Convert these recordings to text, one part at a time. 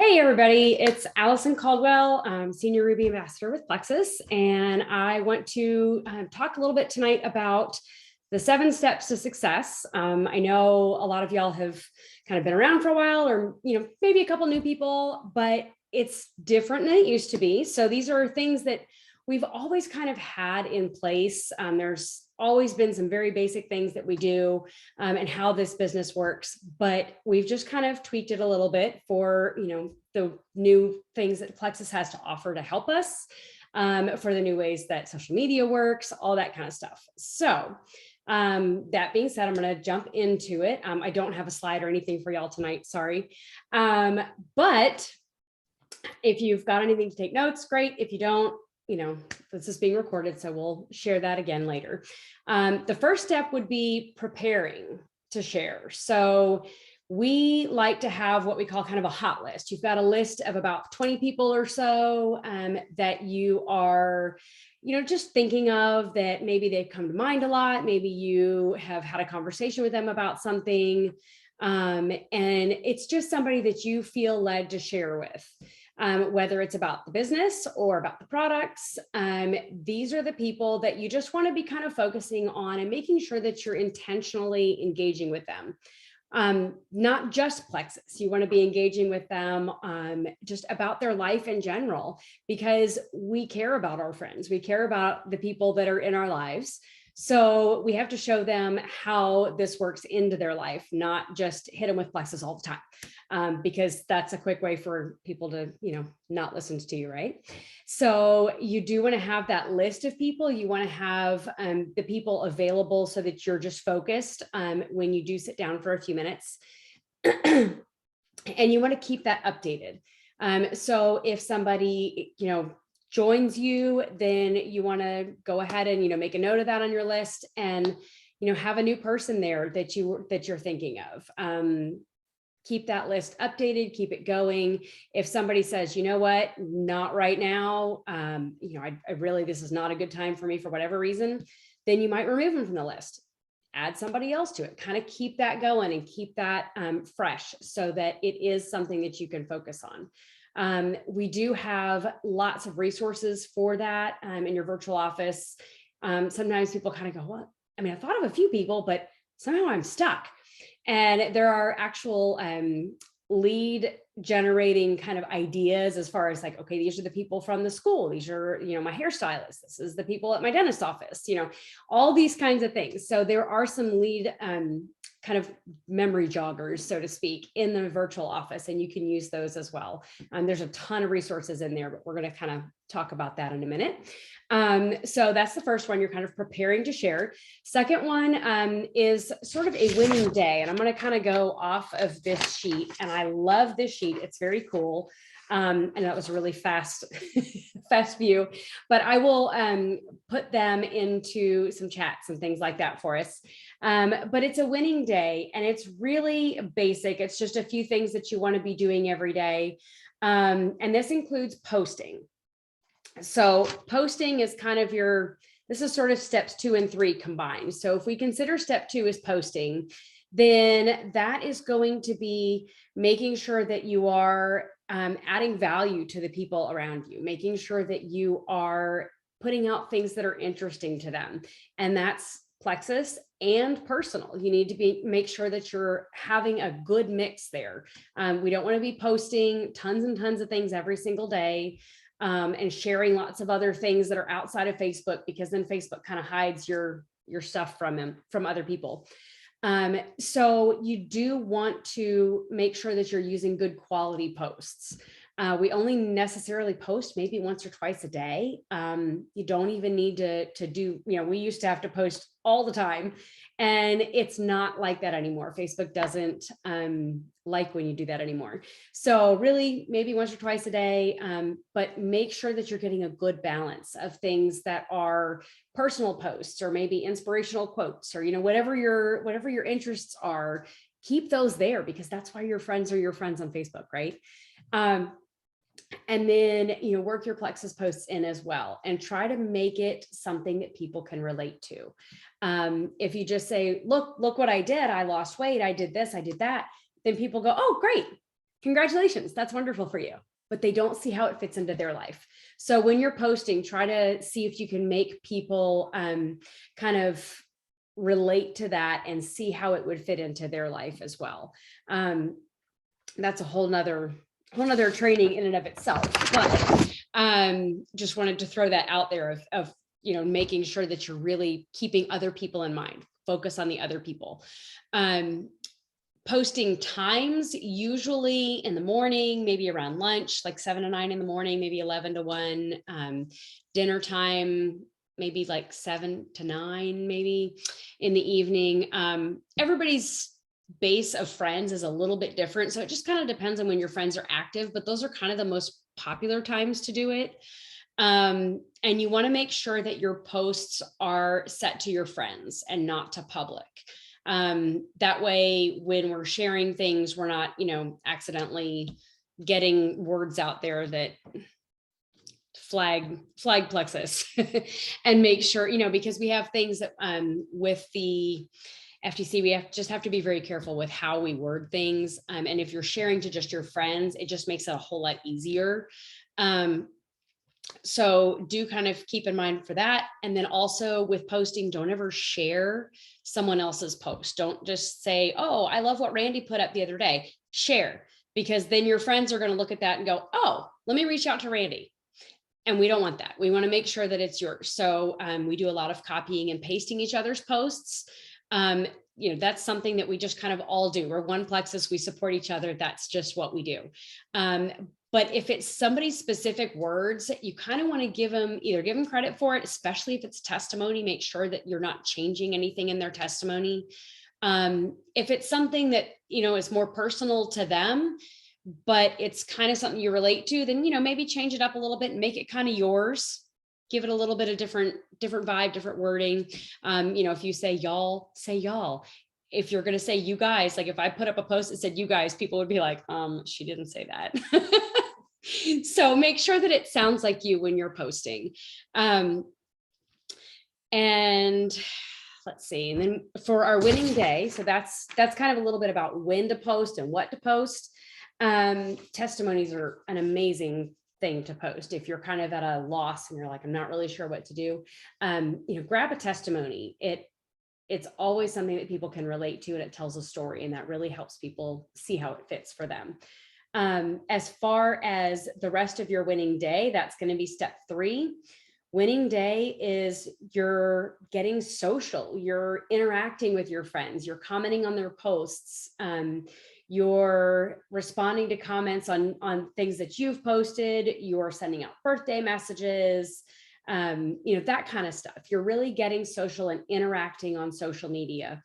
Hey everybody, it's Allison Caldwell, Senior Ruby Ambassador with Plexus, and I want to talk a little bit tonight about the 7 steps to success. I know a lot of y'all have kind of been around for a while, or maybe a couple new people, but it's different than it used to be. So these are things that we've always kind of had in place. There's always been some very basic things that we do and how this business works, but we've just kind of tweaked it a little bit for the new things that Plexus has to offer to help us, for the new ways that social media works, all that kind of stuff. So that being said, I'm going to jump into it. I don't have a slide or anything for y'all tonight, sorry. But if you've got anything to take notes, great. If you don't, this is being recorded, so we'll share that again later. The first step would be preparing to share. So we like to have what we call kind of a hot list. You've got a list of about 20 people or so that you are, just thinking of, that maybe they've come to mind a lot. Maybe you have had a conversation with them about something. And it's just somebody that you feel led to share with. Whether it's about the business or about the products, these are the people that you just want to be kind of focusing on and making sure that you're intentionally engaging with them. Not just Plexus, you want to be engaging with them just about their life in general, because we care about our friends. We care about the people that are in our lives. So we have to show them how this works into their life, not just hit them with Plexus all the time, because that's a quick way for people to, not listen to you, right? So you do want to have that list of people. You want to have the people available so that you're just focused when you do sit down for a few minutes. And you want to keep that updated. So if somebody, joins you, then you want to go ahead and make a note of that on your list, and have a new person there that you're thinking of. Keep that list updated, keep it going. If somebody says, you know what, not right now, I really, this is not a good time for me for whatever reason, then you might remove them from the list, add somebody else to it, kind of keep that going and keep that fresh so that it is something that you can focus on. We do have lots of resources for that in your virtual office. Sometimes people kind of go, well, I thought of a few people, but somehow I'm stuck. And there are actual lead generating kind of ideas as far as like, okay, these are the people from the school. These are, my hairstylist. This is the people at my dentist office, all these kinds of things. So there are some lead kind of memory joggers, so to speak, in the virtual office, and you can use those as well. There's a ton of resources in there, but we're going to kind of talk about that in a minute. So that's the first one. You're kind of preparing to share. Second one is sort of a winning day. And I'm going to kind of go off of this sheet. And I love this sheet. It's very cool. And that was a really fast view, but I will put them into some chats and things like that for us. But it's a winning day, and it's really basic. It's just a few things that you want to be doing every day. And this includes posting. So posting is kind of this is sort of steps 2 and 3 combined. So if we consider step 2 is posting, then that is going to be making sure that you are adding value to the people around you, making sure that you are putting out things that are interesting to them. And that's Plexus and personal. You need to make sure that you're having a good mix there. We don't want to be posting tons and tons of things every single day. And sharing lots of other things that are outside of Facebook, because then Facebook kind of hides your stuff from other people. So you do want to make sure that you're using good quality posts. We only necessarily post maybe once or twice a day. You don't even need to do, we used to have to post all the time, and it's not like that anymore. Facebook doesn't like when you do that anymore. So really maybe once or twice a day, but make sure that you're getting a good balance of things that are personal posts, or maybe inspirational quotes, or, whatever your interests are, keep those there, because that's why your friends are your friends on Facebook, right? And then, work your Plexus posts in as well, and try to make it something that people can relate to. If you just say, look what I did, I lost weight, I did this, I did that, then people go, oh, great. congratulations, that's wonderful for you. But they don't see how it fits into their life. So when you're posting, try to see if you can make people kind of relate to that and see how it would fit into their life as well. That's a whole nother training in and of itself, but just wanted to throw that out there of making sure that you're really keeping other people in mind, focus on the other people. Posting times, usually in the morning, maybe around lunch, like 7 to 9 in the morning, maybe 11 to 1, dinner time, maybe like 7 to 9, maybe in the evening. Everybody's base of friends is a little bit different. So it just kind of depends on when your friends are active, but those are kind of the most popular times to do it. And you want to make sure that your posts are set to your friends and not to public. That way, when we're sharing things, we're not, accidentally getting words out there that flag Plexus and make sure, because we have things that, with the FTC, we have to be very careful with how we word things. And if you're sharing to just your friends, it just makes it a whole lot easier. So do kind of keep in mind for that. And then also with posting, don't ever share someone else's post. Don't just say, oh, I love what Randy put up the other day. Share, because then your friends are going to look at that and go, oh, let me reach out to Randy. And we don't want that. We want to make sure that it's yours. So we do a lot of copying and pasting each other's posts. That's something that we just kind of all do. We're one Plexus, we support each other. That's just what we do. But if it's somebody's specific words, you kind of want to give them credit for it, especially if it's testimony. Make sure that you're not changing anything in their testimony. If it's something that, is more personal to them, but it's kind of something you relate to, then, maybe change it up a little bit and make it kind of yours. Give it a little bit of different vibe, different wording. If you say y'all, say y'all. If you're going to say you guys, like if I put up a post that said you guys, people would be like, she didn't say that. So make sure that it sounds like you when you're posting. And let's see. And then for our winning day, so that's kind of a little bit about when to post and what to post. Testimonies are an amazing thing to post. If you're kind of at a loss and you're like, I'm not really sure what to do, grab a testimony. It's always something that people can relate to, and it tells a story, and that really helps people see how it fits for them. As far as the rest of your winning day, that's going to be step 3. Winning day is you're getting social, you're interacting with your friends, you're commenting on their posts, you're responding to comments on things that you've posted, you're sending out birthday messages, that kind of stuff. You're really getting social and interacting on social media.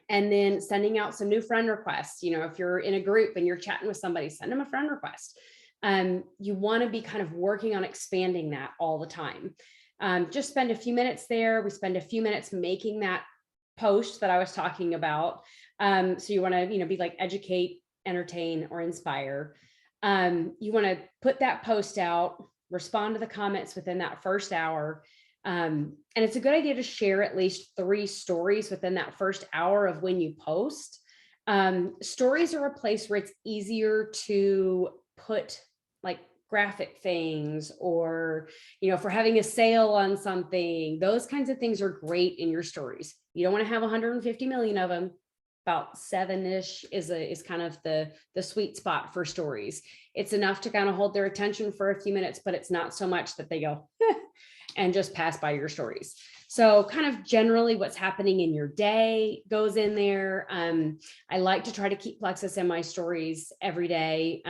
And then sending out some new friend requests. If you're in a group and you're chatting with somebody, send them a friend request. You want to be kind of working on expanding that all the time. Just spend a few minutes there. We spend a few minutes making that post that I was talking about. So you want to, be like educate, entertain, or inspire. You want to put that post out, respond to the comments within that first hour. And it's a good idea to share at least 3 stories within that first hour of when you post. Stories are a place where it's easier to put like graphic things, or, for having a sale on something. Those kinds of things are great in your stories. You don't want to have 150 million of them. About 7-ish is kind of the sweet spot for stories. It's enough to kind of hold their attention for a few minutes, but it's not so much that they go and just pass by your stories. So kind of generally what's happening in your day goes in there. I like to try to keep Plexus in my stories every day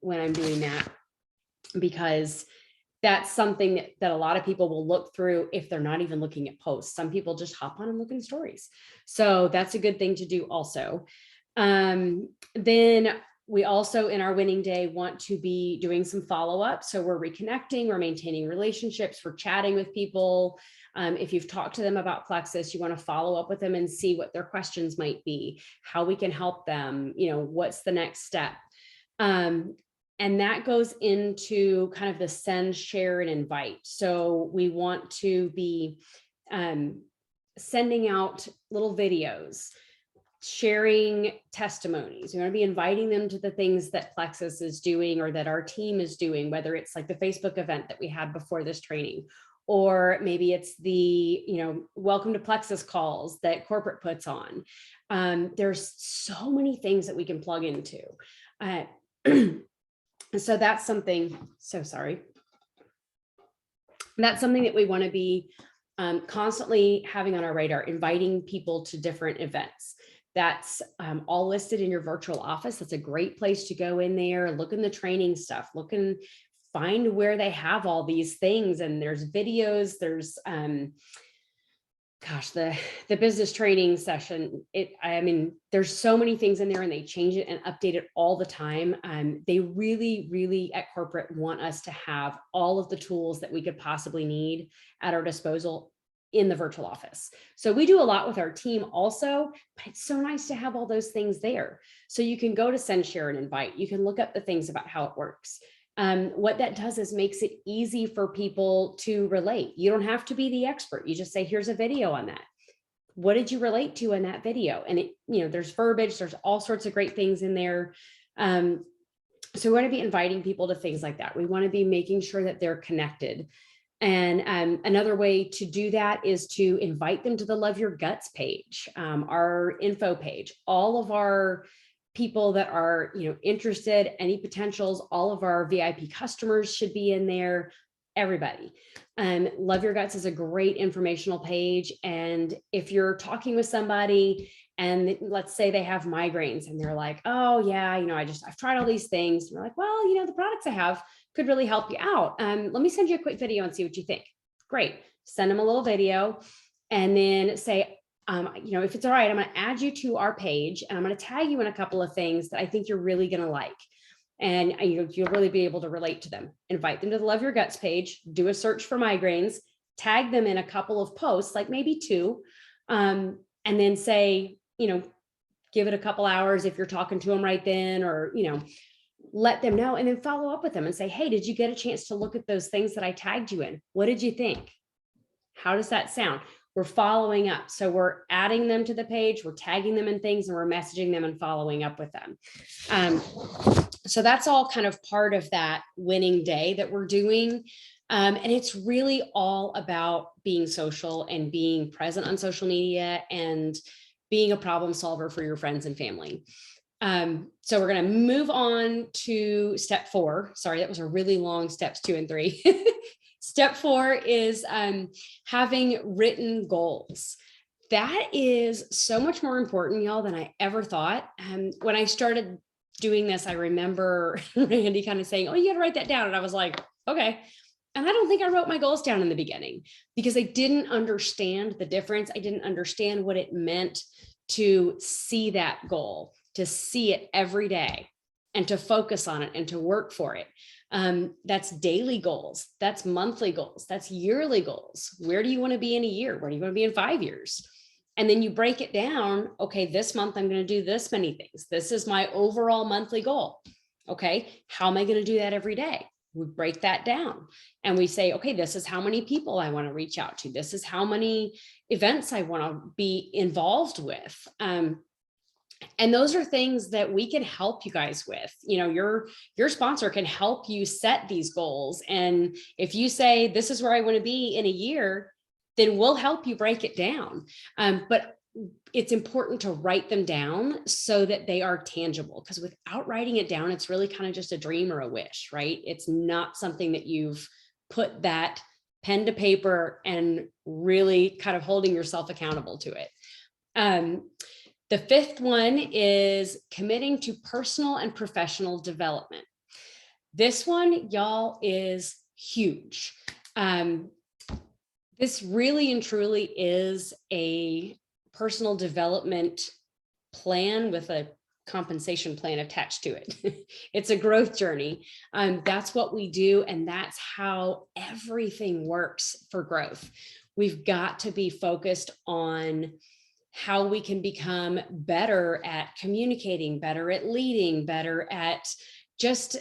when I'm doing that, because that's something that a lot of people will look through if they're not even looking at posts. Some people just hop on and look in stories. So that's a good thing to do also. Then we also, in our winning day, want to be doing some follow-up. So we're reconnecting, we're maintaining relationships, we're chatting with people. If you've talked to them about Plexus, you want to follow up with them and see what their questions might be, how we can help them, what's the next step. And that goes into kind of the send, share, and invite. So we want to be sending out little videos, sharing testimonies. We want to be inviting them to the things that Plexus is doing or that our team is doing, whether it's like the Facebook event that we had before this training, or maybe it's the, welcome to Plexus calls that corporate puts on. There's so many things that we can plug into. So that's something, that's something that we want to be constantly having on our radar, inviting people to different events. That's all listed in your virtual office. That's a great place to go in there, look in the training stuff, find where they have all these things. And there's videos, there's, the business training session. There's so many things in there, and they change it and update it all the time. They really, really at corporate want us to have all of the tools that we could possibly need at our disposal in the virtual office. So we do a lot with our team also, but it's so nice to have all those things there. So you can go to send, share, and invite. You can look up the things about how it works. What that does is makes it easy for people to relate. You don't have to be the expert. You just say, here's a video on that. What did you relate to in that video? And there's verbiage, there's all sorts of great things in there. So we want to be inviting people to things like that. We want to be making sure that they're connected. And another way to do that is to invite them to the Love Your Guts page, our info page. All of our people that are interested, any potentials, all of our VIP customers should be in there, everybody. Love Your Guts is a great informational page. And if you're talking with somebody and let's say they have migraines and they're like, oh yeah, I've tried all these things. And you're like, well, the products I have could really help you out. Let me send you a quick video and see what you think. Great. Send them a little video and then say, if it's all right, I'm going to add you to our page and I'm going to tag you in a couple of things that I think you're really going to like. And you'll really be able to relate to them. Invite them to the Love Your Guts page, do a search for migraines, tag them in a couple of posts, like maybe 2, and then say, give it a couple hours if you're talking to them right then, or, let them know, and then follow up with them and say, hey, did you get a chance to look at those things that I tagged you in? What did you think? How does that sound? We're following up. So we're adding them to the page, we're tagging them in things, and we're messaging them and following up with them. So that's all kind of part of that winning day that we're doing. And it's really all about being social and being present on social media and being a problem solver for your friends and family. So we're going to move on to step 4. Sorry, that was a really long steps 2 and 3. Step 4 is having written goals. That is so much more important, y'all, than I ever thought. When I started doing this, I remember Randy kind of saying, oh, you got to write that down. And I was like, okay. And I don't think I wrote my goals down in the beginning because I didn't understand the difference. I didn't understand what it meant to see that goal, to see it every day and to focus on it and to work for it. That's daily goals. That's monthly goals. That's yearly goals. Where do you want to be in a year? Where do you want to be in 5 years? And then you break it down. Okay, this month I'm going to do this many things. This is my overall monthly goal. Okay, how am I going to do that every day? We break that down and we say, okay, this is how many people I want to reach out to. This is how many events I want to be involved with. And those are things that we can help you guys with. Your sponsor can help you set these goals. And if you say, this is where I want to be in a year, then we'll help you break it down. But it's important to write them down so that they are tangible, because without writing it down, it's really kind of just a dream or a wish, right? It's not something that you've put that pen to paper and really kind of holding yourself accountable to it. The 5th one is committing to personal and professional development. This one, y'all, is huge. This really and truly is a personal development plan with a compensation plan attached to it. It's a growth journey. That's what we do. And that's how everything works for growth. We've got to be focused on how we can become better at communicating, better at leading, better at just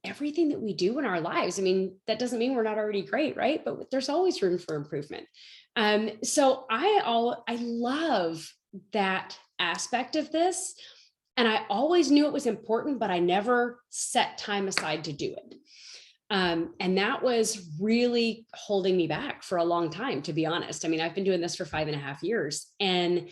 everything that we do in our lives. I mean, that doesn't mean we're not already great, right? But there's always room for improvement. So I love that aspect of this. And I always knew it was important, but I never set time aside to do it. And that was really holding me back for a long time, to be honest. I mean, I've been doing this for 5.5 years, and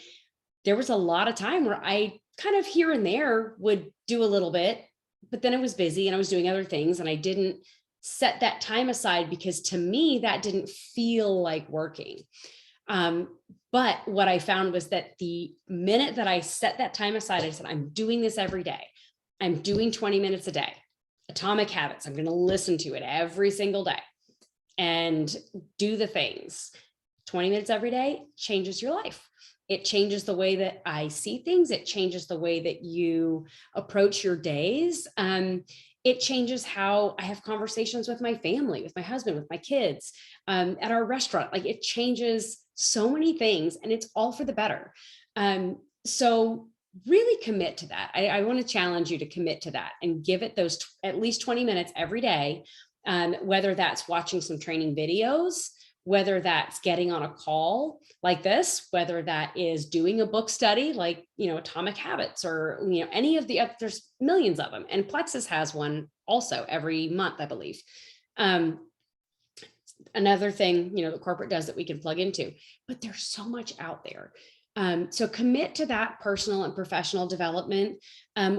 there was a lot of time where I kind of here and there would do a little bit, but then I was busy and I was doing other things and I didn't set that time aside because to me, that didn't feel like working. But what I found was that the minute that I set that time aside, I said, I'm doing this every day. I'm doing 20 minutes a day. Atomic Habits. I'm going to listen to it every single day and do the things. 20 minutes every day changes your life. It changes the way that I see things. It changes the way that you approach your days. It changes how I have conversations with my family, with my husband, with my kids, at our restaurant. Like, it changes so many things, and it's all for the better. So really commit to that. I want to challenge you to commit to that and give it those at least 20 minutes every day, whether that's watching some training videos, whether that's getting on a call like this, whether that is doing a book study like, Atomic Habits, or, any of the, there's millions of them. And Plexus has one also every month, I believe. Another thing, the corporate does that we can plug into, but there's so much out there. So commit to that personal and professional development.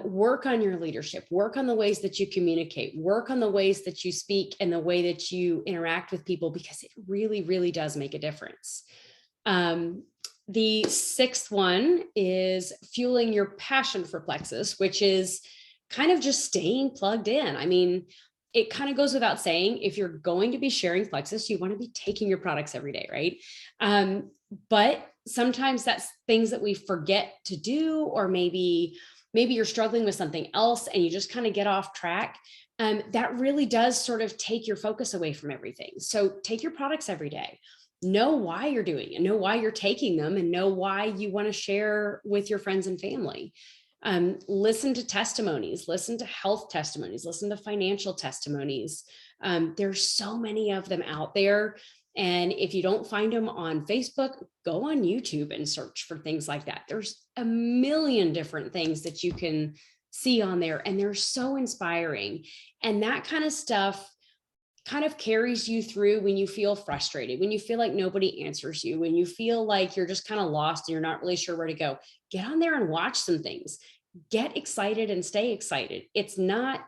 Work on your leadership, work on the ways that you communicate, work on the ways that you speak and the way that you interact with people, because it really, really does make a difference. The sixth one is fueling your passion for Plexus, which is kind of just staying plugged in. I mean, it kind of goes without saying, if you're going to be sharing Plexus, you want to be taking your products every day, right? But sometimes that's things that we forget to do, or maybe you're struggling with something else and you just kind of get off track. That really does sort of take your focus away from everything. So take your products every day. Know why you're doing it, know why you're taking them, and know why you want to share with your friends and family. Listen to testimonies, listen to health testimonies, listen to financial testimonies. There's so many of them out there. And if you don't find them on Facebook, go on YouTube and search for things like that. There's a million different things that you can see on there, and they're so inspiring. And that kind of stuff kind of carries you through when you feel frustrated, when you feel like nobody answers you, when you feel like you're just kind of lost and you're not really sure where to go. Get on there and watch some things. Get excited and stay excited. It's not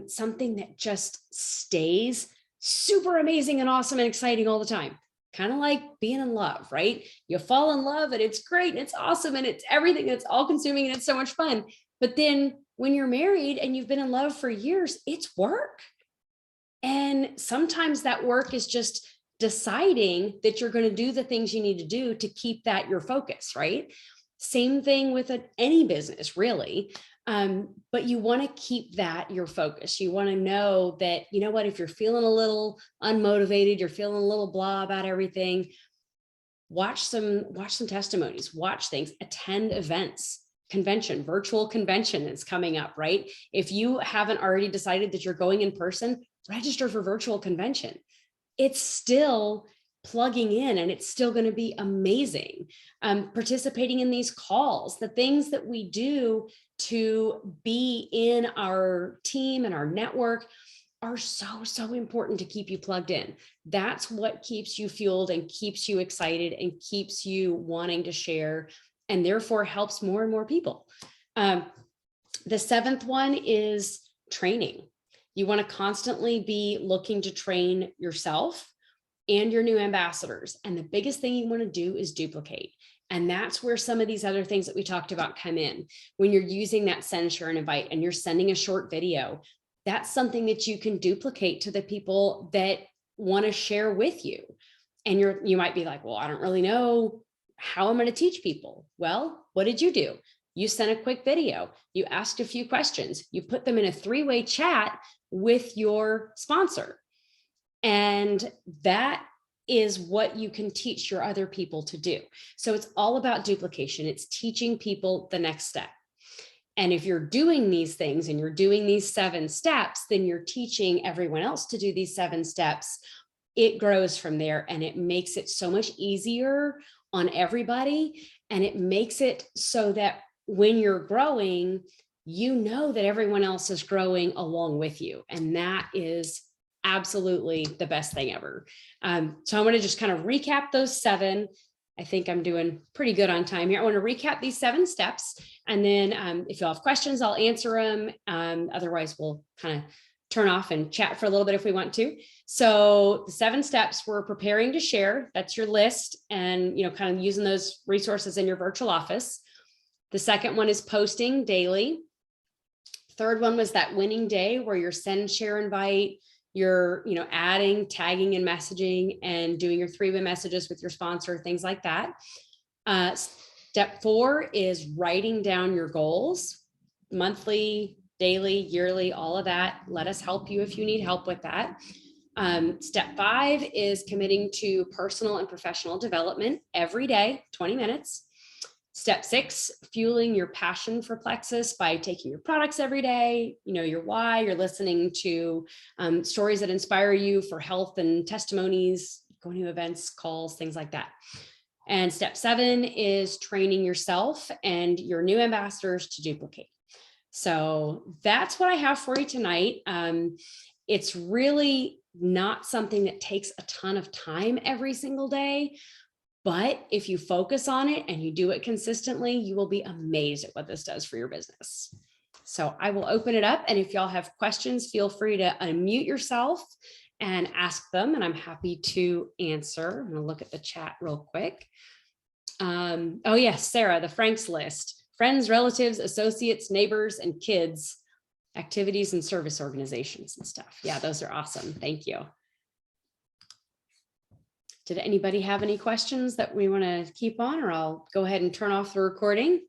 something that just stays super amazing and awesome and exciting all the time. Kind of like being in love, right? You fall in love and it's great and it's awesome and it's everything, and it's all consuming and it's so much fun. But then when you're married and you've been in love for years, it's work. And sometimes that work is just deciding that you're going to do the things you need to do to keep that your focus, right? Same thing with any business, really. But you want to keep that your focus. You want to know that, if you're feeling a little unmotivated, you're feeling a little blah about everything, watch some testimonies, watch things, attend events. Virtual convention is coming up, right? If you haven't already decided that you're going in person, register for virtual convention. It's still plugging in and it's still going to be amazing. Participating in these calls, the things that we do to be in our team and our network are so, so important to keep you plugged in. That's what keeps you fueled and keeps you excited and keeps you wanting to share, and therefore helps more and more people. The seventh one is training. You want to constantly be looking to train yourself and your new ambassadors. And the biggest thing you want to do is duplicate. And that's where some of these other things that we talked about come in. When you're using that send, share, and invite, and you're sending a short video, that's something that you can duplicate to the people that want to share with you. And you might be like, well, I don't really know how I'm going to teach people. Well, what did you do? You sent a quick video. You asked a few questions. You put them in a 3-way chat with your sponsor. And that is what you can teach your other people to do. So it's all about duplication. It's teaching people the next step. And if you're doing these things and you're doing these 7 steps, then you're teaching everyone else to do these 7 steps. It grows from there, and it makes it so much easier on everybody. And it makes it so that when you're growing, you know that everyone else is growing along with you. And that is absolutely the best thing ever. So I want to just kind of recap those 7. I think I'm doing pretty good on time here. I want to recap these 7 steps. And then if you have questions, I'll answer them. Otherwise, we'll kind of turn off and chat for a little bit if we want to. So the 7 steps, we're preparing to share. That's your list, and kind of using those resources in your virtual office. The second one is posting daily. Third one was that winning day where you're send, share, invite. You're adding, tagging, and messaging, and doing your 3-way messages with your sponsor, things like that. Step 4 is writing down your goals, monthly, daily, yearly, all of that. Let us help you if you need help with that. Step 5 is committing to personal and professional development every day, 20 minutes. Step 6, fueling your passion for Plexus by taking your products every day, your why, you're listening to stories that inspire you for health and testimonies, going to events, calls, things like that. And step 7 is training yourself and your new ambassadors to duplicate. So that's what I have for you tonight. It's really not something that takes a ton of time every single day. But if you focus on it and you do it consistently, you will be amazed at what this does for your business. So I will open it up. And if y'all have questions, feel free to unmute yourself and ask them. And I'm happy to answer. I'm going to look at the chat real quick. Oh, yes, Sarah, the Franks list: friends, relatives, associates, neighbors, and kids, activities and service organizations and stuff. Yeah, those are awesome. Thank you. Did anybody have any questions that we want to keep on, or I'll go ahead and turn off the recording?